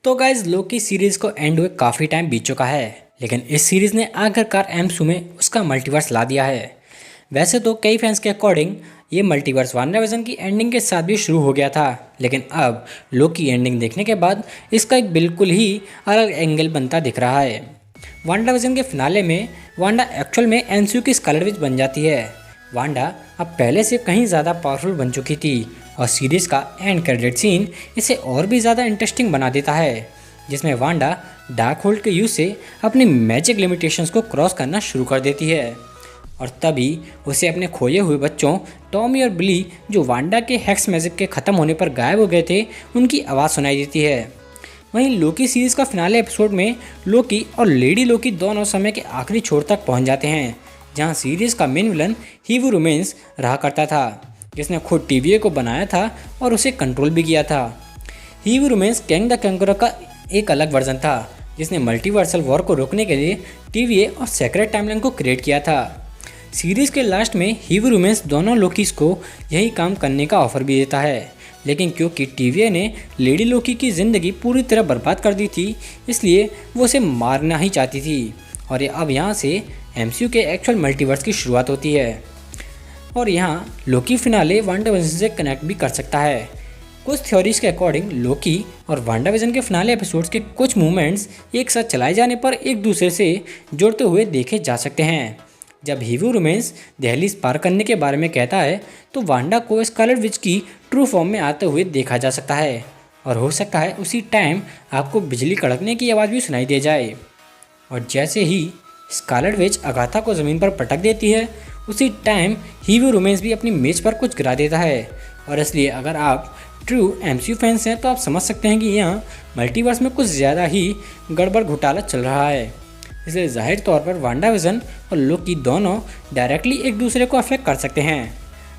तो guys Loki series को and हुए काफ़ी टाइम बीत चुका है, लेकिन इस सीरीज ने आखिरकार एमसीयू में उसका मल्टीवर्स ला दिया है। वैसे तो कई फैंस के अकॉर्डिंग ये मल्टीवर्स वांडाविजन की एंडिंग के साथ भी शुरू हो गया था, लेकिन अब लोकी एंडिंग देखने के बाद इसका एक बिल्कुल ही अलग एंगल बनता दिख रहा है। वांडाविजन के फिनाले में वांडा एक्चुअल में एमसीयू की स्कारलेट विच बन जाती है। वांडा अब पहले से कहीं ज़्यादा पावरफुल बन चुकी थी और सीरीज़ का एंड क्रेडिट सीन इसे और भी ज़्यादा इंटरेस्टिंग बना देता है, जिसमें वांडा डार्क होल्ड के यूज़ से अपनी मैजिक लिमिटेशंस को क्रॉस करना शुरू कर देती है और तभी उसे अपने खोए हुए बच्चों टॉमी और बिली, जो वांडा के हेक्स मैजिक के ख़त्म होने पर गायब हो गए थे, उनकी आवाज़ सुनाई देती है। वहीं लोकी सीरीज़ का फिनाले एपिसोड में लोकी और लेडी लोकी दोनों समय के आखिरी छोर तक पहुंच जाते हैं, जहां सीरीज़ का मेन विलन हीवू रूमेंस रहा करता था, जिसने खुद टीवीए को बनाया था और उसे कंट्रोल भी किया था। हीवू रूमेंस कैंग द कंकरर का एक अलग वर्जन था, जिसने मल्टीवर्सल वॉर को रोकने के लिए टीवीए और सेक्रेट टाइमलाइन को क्रिएट किया था। सीरीज़ के लास्ट में हीवू रूमेंस दोनों लोकीज को यही काम करने का ऑफर भी देता है, लेकिन क्योंकि टीवीए ने लेडी लोकी की ज़िंदगी पूरी तरह बर्बाद कर दी थी, इसलिए वो उसे मारना ही चाहती थी और ये अब यहाँ से एमसीयू के एक्चुअल मल्टीवर्स की शुरुआत होती है। और यहाँ लोकी फिनाले वांडाविजन से कनेक्ट भी कर सकता है। कुछ थ्योरीज के अकॉर्डिंग लोकी और वांडाविजन के फिनाले एपिसोड्स के कुछ मूवमेंट्स एक साथ चलाए जाने पर एक दूसरे से जुड़ते हुए देखे जा सकते हैं। जब हीवू रूमेंस दहलीज पार करने के बारे में कहता है तो वांडा को स्कारलेट विच की ट्रू फॉर्म में आते हुए देखा जा सकता है और हो सकता है उसी टाइम आपको बिजली कड़कने की आवाज़ भी सुनाई दे जाए। और जैसे ही स्कारलेट विच अगाथा को ज़मीन पर पटक देती है, उसी टाइम हीवू रूमेंस भी अपनी मेज पर कुछ गिरा देता है। और इसलिए अगर आप ट्रू एमसीयू फैंस हैं तो आप समझ सकते हैं कि यहाँ मल्टीवर्स में कुछ ज़्यादा ही गड़बड़ घोटाला चल रहा है। इसलिए जाहिर तौर पर वांडाविजन और लोकी दोनों डायरेक्टली एक दूसरे को अफेक्ट कर सकते हैं।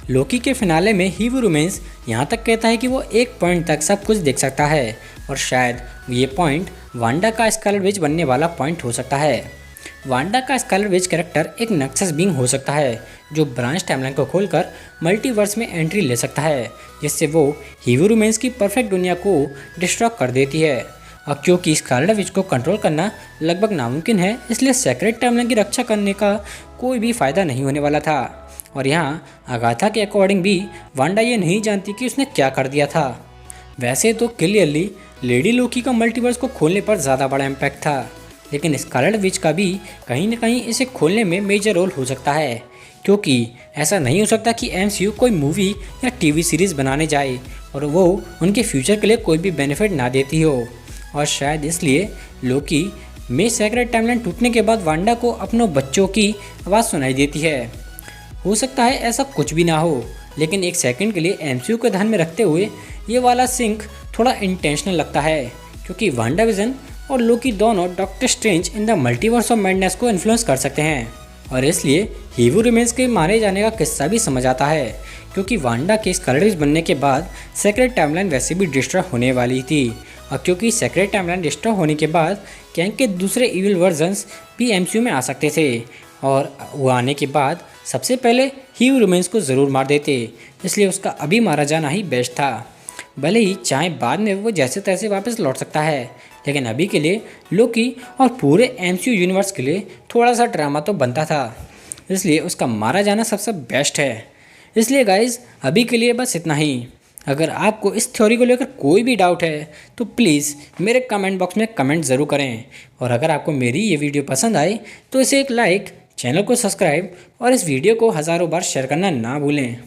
लोकी के फिनाले में हीवू रूमेंस यहाँ तक कहता है कि वो एक पॉइंट तक सब कुछ देख सकता है और शायद ये पॉइंट वांडा का स्कारलेट विच बनने वाला पॉइंट हो सकता है। वांडा का स्कारलेट विच कैरेक्टर एक नेक्सस बीइंग हो सकता है, जो ब्रांच टाइमलाइन को खोलकर मल्टीवर्स में एंट्री ले सकता है, जिससे वो हीवू रूमेंस की परफेक्ट दुनिया को डिस्ट्रॉय कर देती है। और क्योंकि स्कारलेट विच को कंट्रोल करना लगभग नामुमकिन है, इसलिए सेक्रेट टाइमलाइन की रक्षा करने का कोई भी फ़ायदा नहीं होने वाला था। और यहाँ अगाथा के अकॉर्डिंग भी वांडा ये नहीं जानती कि उसने क्या कर दिया था। वैसे तो क्लियरली लेडी लोकी का मल्टीवर्स को खोलने पर ज़्यादा बड़ा इम्पैक्ट था, लेकिन स्कारलेट विच का भी कहीं ना कहीं इसे खोलने में मेजर रोल हो सकता है, क्योंकि ऐसा नहीं हो सकता कि एमसीयू कोई मूवी या टीवी सीरीज़ बनाने जाए और वो उनके फ्यूचर के लिए कोई भी बेनिफिट ना देती हो। और शायद इसलिए लोकी में सेक्रेट टाइमलाइन टूटने के बाद वांडा को अपनों बच्चों की आवाज़ सुनाई देती है। हो सकता है ऐसा कुछ भी ना हो, लेकिन एक सेकंड के लिए एमसीयू को ध्यान में रखते हुए ये वाला सिंक थोड़ा इंटेंशनल लगता है, क्योंकि वांडाविजन और लोकी दोनों doctor strange in the multiverse of madness को इन्फ्लुएंस कर सकते हैं। और इसलिए हीवू रूमेंस के मारे जाने का किस्सा भी समझ आता है, क्योंकि वांडा के स्कारलेट विच बनने के बाद सेक्रेट टाइमलाइन वैसे भी डिस्ट्रॉय होने वाली थी। और क्योंकि सेक्रेट टाइमलाइन डिस्ट्रॉय होने के बाद कैंग के दूसरे इविल वर्जन्स भी एमसीयू में आ सकते थे और वो आने के बाद सबसे पहले हीवू रूमेंस को ज़रूर मार देते, इसलिए उसका अभी मारा जाना ही बेस्ट था। भले ही चाहे बाद में वो जैसे तैसे वापस लौट सकता है, लेकिन अभी के लिए लोकी और पूरे एमसीयू यूनिवर्स के लिए थोड़ा सा ड्रामा तो बनता था, इसलिए उसका मारा जाना सबसे बेस्ट है। इसलिए गाइज अभी के लिए बस इतना ही। अगर आपको इस थ्योरी को लेकर कोई भी डाउट है तो प्लीज़ मेरे कमेंट बॉक्स में कमेंट ज़रूर करें। और अगर आपको मेरी ये वीडियो पसंद आए तो इसे एक लाइक, चैनल को सब्सक्राइब और इस वीडियो को हज़ारों बार शेयर करना ना भूलें।